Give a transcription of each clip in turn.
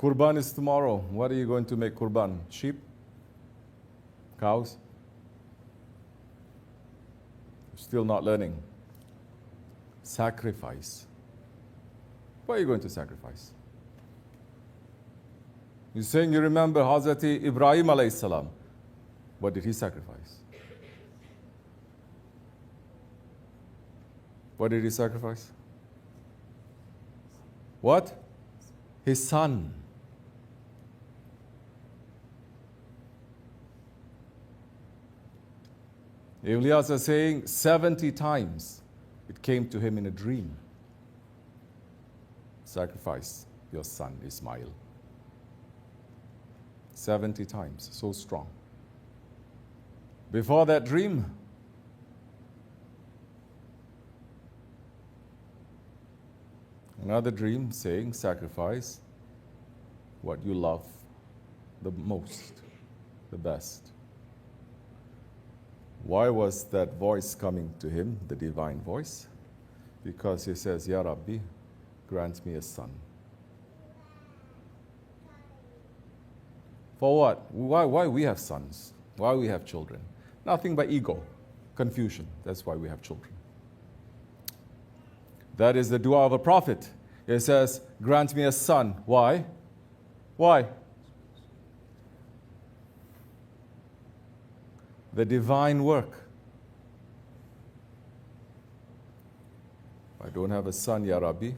Qurban is tomorrow. What are you going to make Qurban? Sheep? Cows? Still not learning. Sacrifice. What are you going to sacrifice? You're saying you remember Hazrat Ibrahim alayhi salam. What did he sacrifice? What did he sacrifice? What? His son. Ilyas is saying 70 times it came to him in a dream. Sacrifice your son Ismail. 70 times, so strong. Before that dream, another dream saying sacrifice what you love the most, the best. Why was that voice coming to him, the divine voice? Because he says, Ya Rabbi, grant me a son. For what? Why we have sons? Why we have children? Nothing but ego, confusion. That's why we have children. That is the dua of a prophet. It says, grant me a son. Why? Why? The divine work. If I don't have a son, Ya Rabbi,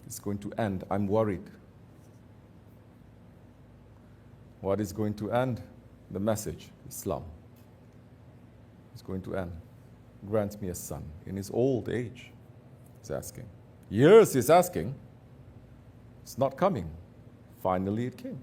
it's going to end. I'm worried. What is going to end? The message, Islam. It's going to end. Grant me a son. In his old age, he's asking. Years he's asking. It's not coming. Finally it came.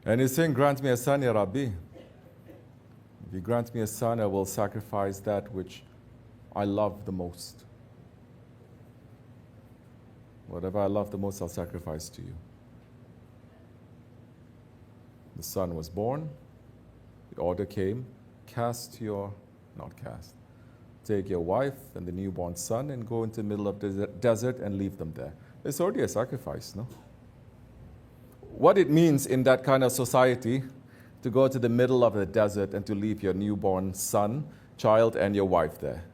And he's saying, grant me a son, Ya Rabbi. If you grant me a son, I will sacrifice that which I love the most. Whatever I love the most, I'll sacrifice to you. The son was born. The order came, take your wife and the newborn son and go into the middle of the desert and leave them there. It's already a sacrifice, no? What it means in that kind of society to go to the middle of the desert and to leave your newborn son, child, and your wife there.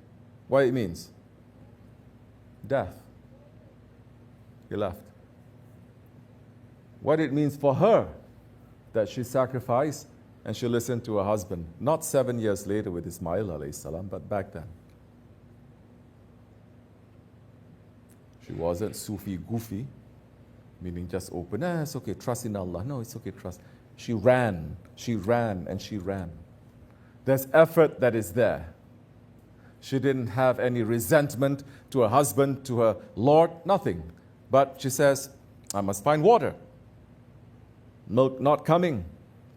What it means? Death. He left. What it means for her, that she sacrificed and she listened to her husband, not 7 years later with Ismail alayhi salam, but back then. She wasn't Sufi goofy, meaning just open, it's okay, trust in Allah. No, it's okay, trust. She ran, and she ran. There's effort that is there. She didn't have any resentment to her husband, to her Lord, nothing. But she says, I must find water. Milk not coming.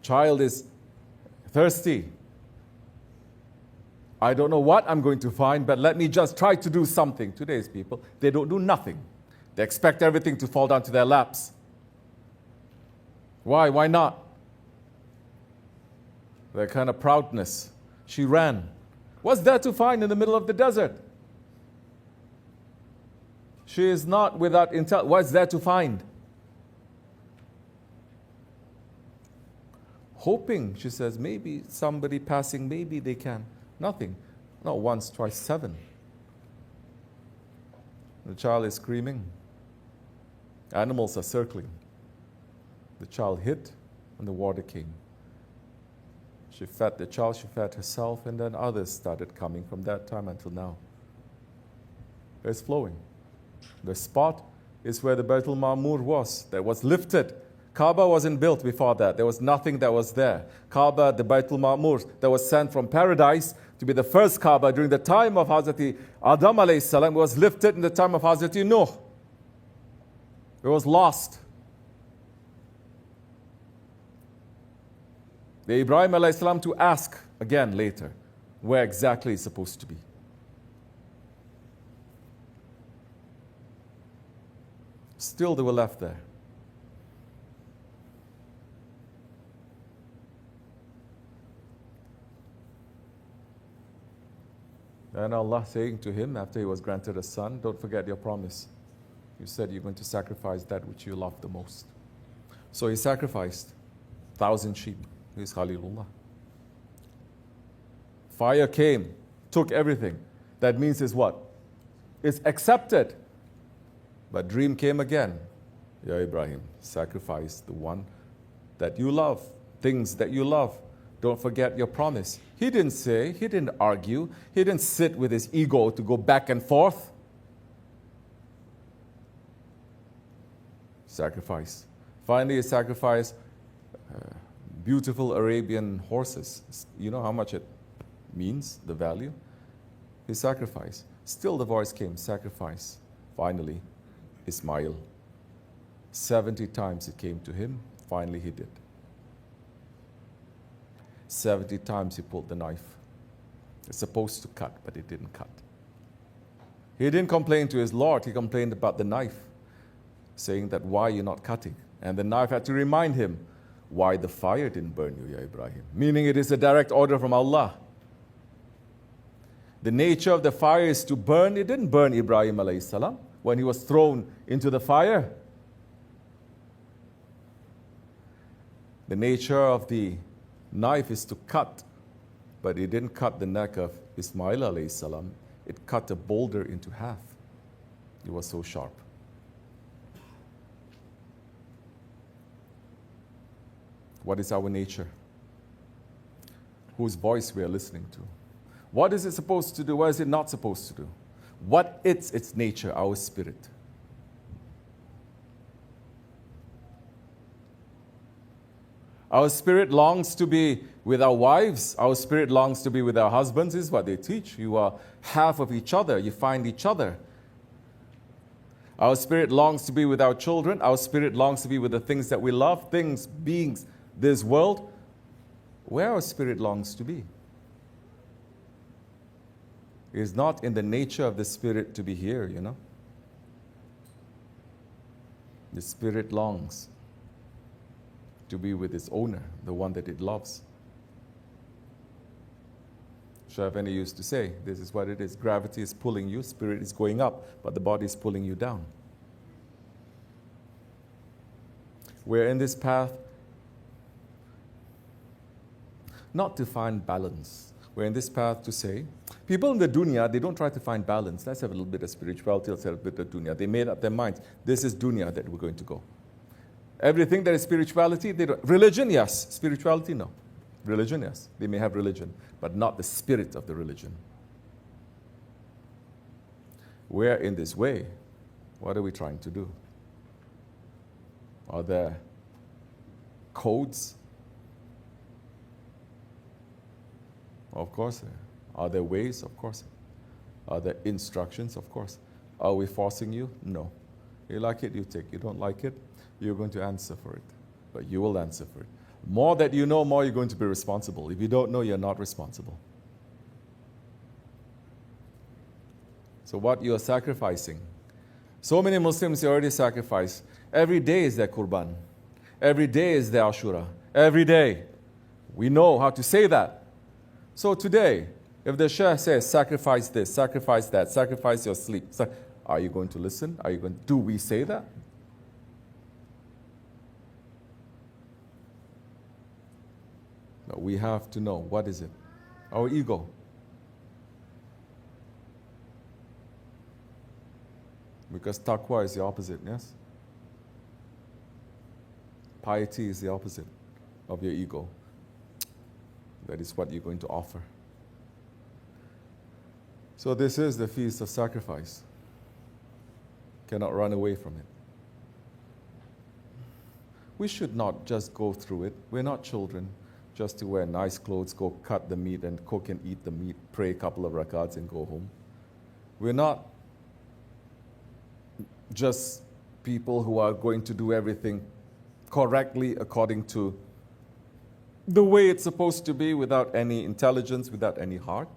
Child is thirsty. I don't know what I'm going to find, but let me just try to do something. Today's people, they don't do nothing. They expect everything to fall down to their laps. Why? Why not? That kind of proudness. She ran. What's there to find in the middle of the desert? She is not without intel. What's there to find? Hoping, she says, maybe somebody passing, maybe they can. Nothing. Not once, twice, 7. The child is screaming. Animals are circling. The child hit and the water came. She fed the child, she fed herself, and then others started coming from that time until now. It's flowing. The spot is where the Baitul Ma'mur was, that was lifted. Kaaba wasn't built before that. There was nothing that was there. Kaaba, the Baitul Ma'mur, that was sent from paradise to be the first Kaaba during the time of Hazrat Adam alayhi salam, was lifted in the time of Hazrat Nuh. It was lost. The Ibrahim alayhi salam to ask again later where exactly it's supposed to be. Still they were left there. And Allah saying to him after he was granted a son, don't forget your promise. You said you're going to sacrifice that which you love the most. So he sacrificed 1,000 sheep. He's Khalilullah. Fire came, took everything. That means is what? It's accepted. But dream came again. Ya Ibrahim, sacrifice the one that you love, things that you love. Don't forget your promise. He didn't say, he didn't argue, he didn't sit with his ego to go back and forth. Sacrifice. Finally, he sacrificed beautiful Arabian horses. You know how much it means, the value? He sacrificed. Still the voice came, sacrifice. Finally, Ismail. 70 times it came to him. Finally, he did. 70 times he pulled the knife. It's supposed to cut, but it didn't cut. He didn't complain to his Lord. He complained about the knife, saying that, why are you not cutting? And the knife had to remind him, why the fire didn't burn you, Ya Ibrahim. Meaning it is a direct order from Allah. The nature of the fire is to burn. It didn't burn Ibrahim alayhi salam when he was thrown into the fire. The nature of the knife is to cut, but it didn't cut the neck of Ismail alayhi salam. It cut a boulder into half. It was so sharp. What is our nature? Whose voice we are listening to? What is it supposed to do? What is it not supposed to do? What is its nature, our spirit? Our spirit longs to be with our wives. Our spirit longs to be with our husbands. This is what they teach. You are half of each other. You find each other. Our spirit longs to be with our children. Our spirit longs to be with the things that we love, things, beings, this world. Where our spirit longs to be is not in the nature of the spirit to be here, you know. The spirit longs to be with its owner, the one that it loves. Shavani used to say, this is what it is. Gravity is pulling you, spirit is going up, but the body is pulling you down. We're in this path not to find balance. We're in this path to say, people in the dunya, they don't try to find balance. Let's have a little bit of spirituality, let's have a bit of dunya. They made up their minds. This is dunya that we're going to go. Everything that is spirituality, they don't. Religion, yes. Spirituality, no. Religion, yes. They may have religion, but not the spirit of the religion. We're in this way. What are we trying to do? Are there codes? Of course. Are there ways? Of course. Are there instructions? Of course. Are we forcing you? No. You like it, you take. You don't like it, you're going to answer for it. But you will answer for it. More that you know, more you're going to be responsible. If you don't know, you're not responsible. So what you are sacrificing. So many Muslims already sacrifice. Every day is their qurban. Every day is their ashura. Every day. We know how to say that. So today, if the Shah says, sacrifice this, sacrifice that, sacrifice your sleep, are you going to listen? Do we say that? No, we have to know, what is it? Our ego. Because taqwa is the opposite, yes? Piety is the opposite of your ego. That is what you're going to offer. So this is the feast of sacrifice. Cannot run away from it. We should not just go through it. We're not children just to wear nice clothes, go cut the meat and cook and eat the meat, pray a couple of rakats and go home. We're not just people who are going to do everything correctly according to the way it's supposed to be, without any intelligence, without any heart.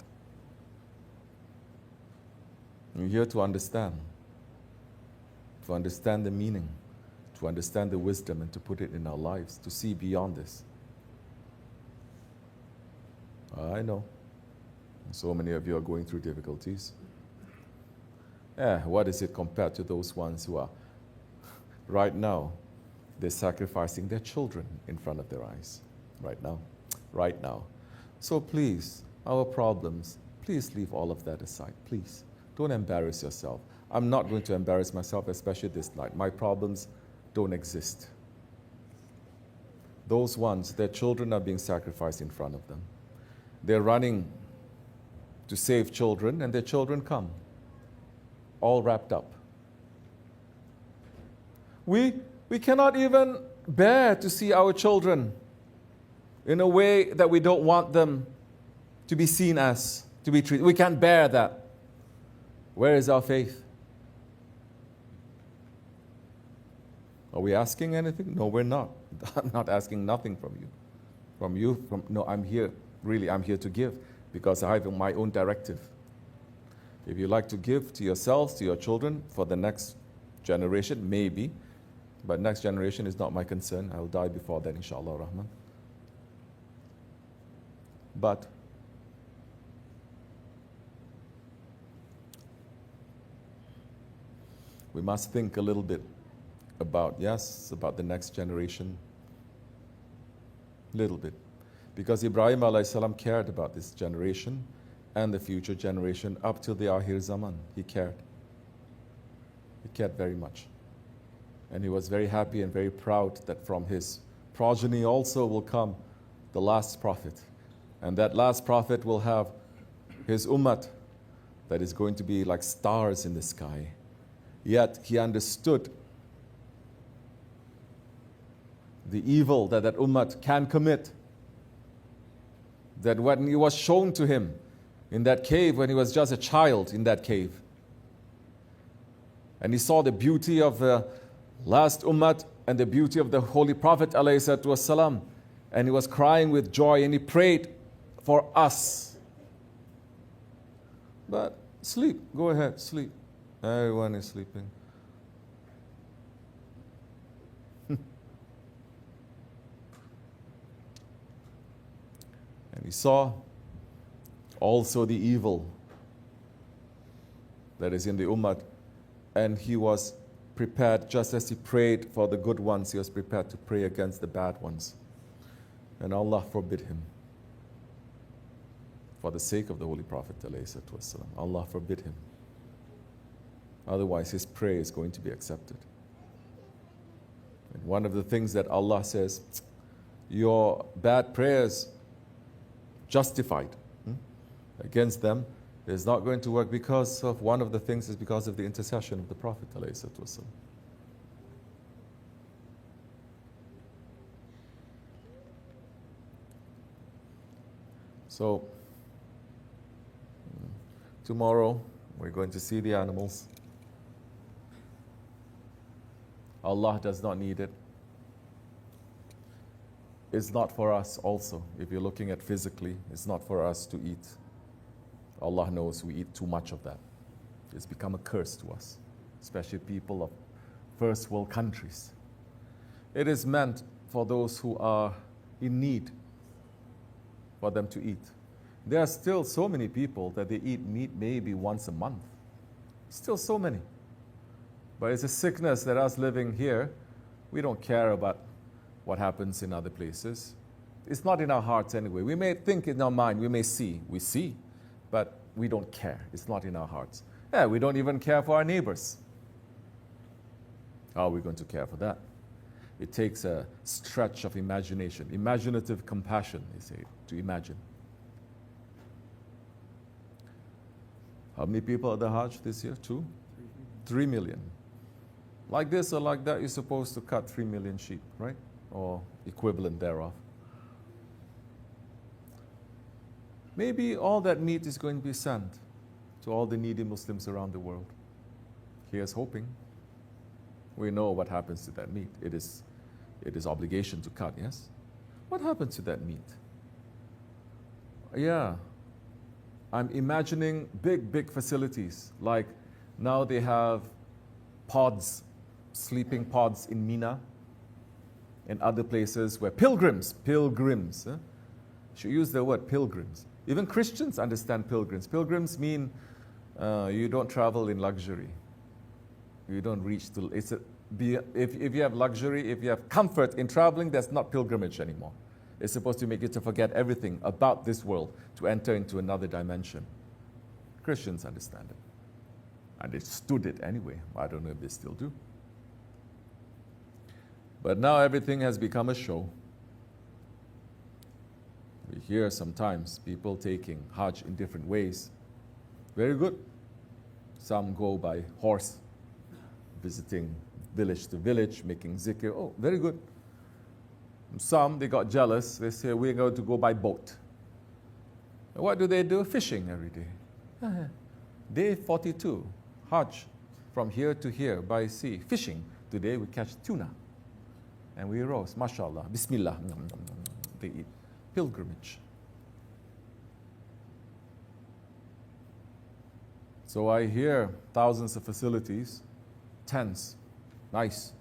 You're here to understand. to understand the meaning, to understand the wisdom, and to put it in our lives, to see beyond this. I know. So many of you are going through difficulties. What is it compared to those ones who are, right now, they're sacrificing their children in front of their eyes. Right now. Right now. So please, our problems, please leave all of that aside. Please. Don't embarrass yourself. I'm not going to embarrass myself, especially this night. My problems don't exist. Those ones, their children are being sacrificed in front of them. They're running to save children, and their children come, all wrapped up. We cannot even bear to see our children in a way that we don't want them to be seen as, to be treated. We can't bear that. Where is our faith? Are we asking anything? No, we're not. I'm not asking nothing from you. No, I'm here. Really, I'm here to give because I have my own directive. If you like to give to yourselves, to your children, for the next generation, maybe. But next generation is not my concern. I will die before that, inshallah rahman. But we must think a little bit about the next generation. Little bit. Because Ibrahim alayhi salam cared about this generation and the future generation up till the Akhir Zaman. He cared. He cared very much. And he was very happy and very proud that from his progeny also will come the last prophet. And that last prophet will have his ummah that is going to be like stars in the sky. Yet he understood the evil that ummah can commit. That when he was shown to him in that cave, when he was just a child in that cave, and he saw the beauty of the last ummah and the beauty of the Holy Prophet ﷺ, and he was crying with joy and he prayed for us. But sleep, go ahead, sleep. Everyone is sleeping. And he saw also the evil that is in the ummah, and he was prepared, just as he prayed for the good ones, he was prepared to pray against the bad ones. And Allah forbid him. For the sake of the Holy Prophet ﷺ, Allah forbid him. Otherwise, his prayer is going to be accepted. And one of the things that Allah says, your bad prayers justified against them is not going to work because of one of the things is because of the intercession of the Prophet ﷺ. So tomorrow we're going to see the animals. Allah does not need it. It's not for us also. If you're looking at physically, it's not for us to eat. Allah knows we eat too much of that. It's become a curse to us, especially people of first world countries. It is meant for those who are in need, for them to eat. There are still so many people that they eat meat maybe once a month. Still so many. But it's a sickness that us living here, we don't care about what happens in other places. It's not in our hearts anyway. We may think in our mind, we see, but we don't care. It's not in our hearts. We don't even care for our neighbors. How are we going to care for that? It takes a stretch of imagination, imaginative compassion, they say, to imagine. How many people at the Hajj this year? 2? 3 million. Like this or like that, you're supposed to cut 3 million sheep, right? Or equivalent thereof. Maybe all that meat is going to be sent to all the needy Muslims around the world. Here's hoping. We know what happens to that meat. It is obligation to cut, yes? What happens to that meat? Yeah, I'm imagining big facilities. Like now they have pods sleeping pods in Mina and other places where pilgrims, should use the word pilgrims. Even Christians understand pilgrims. Pilgrims mean you don't travel in luxury. You don't reach to, if you have luxury, if you have comfort in traveling, that's not pilgrimage anymore. It's supposed to make you to forget everything about this world to enter into another dimension. Christians understand it. And they stood it anyway. I don't know if they still do. But now everything has become a show. We hear sometimes people taking Hajj in different ways. Very good. Some go by horse, visiting village to village, making zikr. Oh, very good. Some, they got jealous. They say, we're going to go by boat. And what do? Fishing every day. Day 42, Hajj, from here to here by sea. Fishing. Today we catch tuna. And we roast, mashallah, bismillah. They eat. Pilgrimage. So I hear thousands of facilities, tents, nice,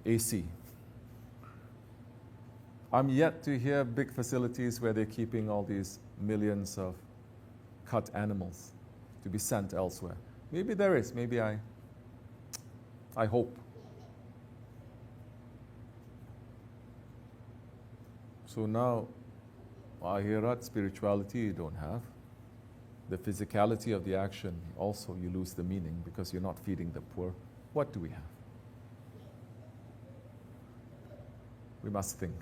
AC. I'm yet to hear big facilities where they're keeping all these millions of cut animals to be sent elsewhere. Maybe there is, maybe I hope. So now, ahirat, spirituality you don't have. The physicality of the action, also you lose the meaning because you're not feeding the poor. What do we have? We must think.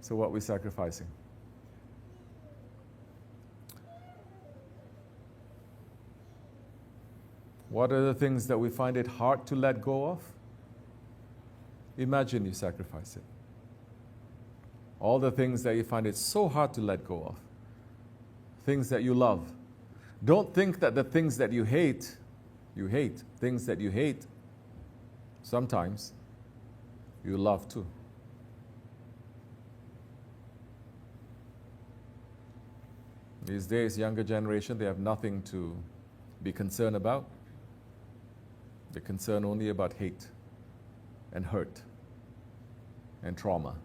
So what are we sacrificing? What are the things that we find it hard to let go of? Imagine you sacrifice it. All the things that you find it so hard to let go of. Things that you love. Don't think that the things that you hate. Things that you hate, sometimes you love too. These days, younger generation, they have nothing to be concerned about. They're concerned only about hate and hurt and trauma.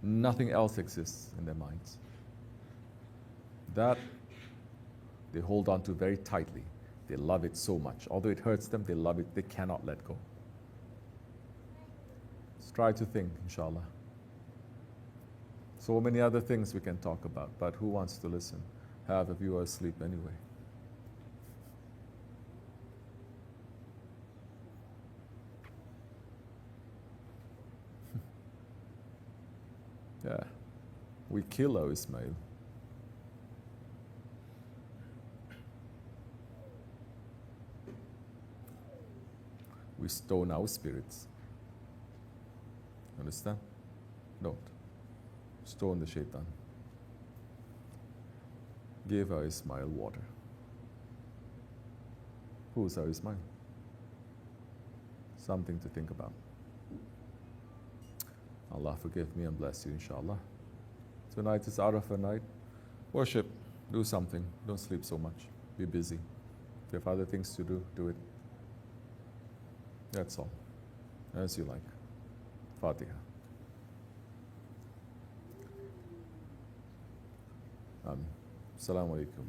Nothing else exists in their minds. That they hold on to very tightly. They love it so much. Although it hurts them, they love it. They cannot let go. Let's try to think, inshallah. So many other things we can talk about, but who wants to listen? Half of you are asleep anyway. Yeah, we kill our Ismail. We stone our spirits. Understand? Don't. Stone the shaitan. Give our Ismail water. Who's our Ismail? Something to think about. Allah forgive me and bless you, inshallah. Tonight is Arafah night. Worship. Do something. Don't sleep so much. Be busy. If you have other things to do, do it. That's all. As you like. Fatiha. Assalamu alaikum.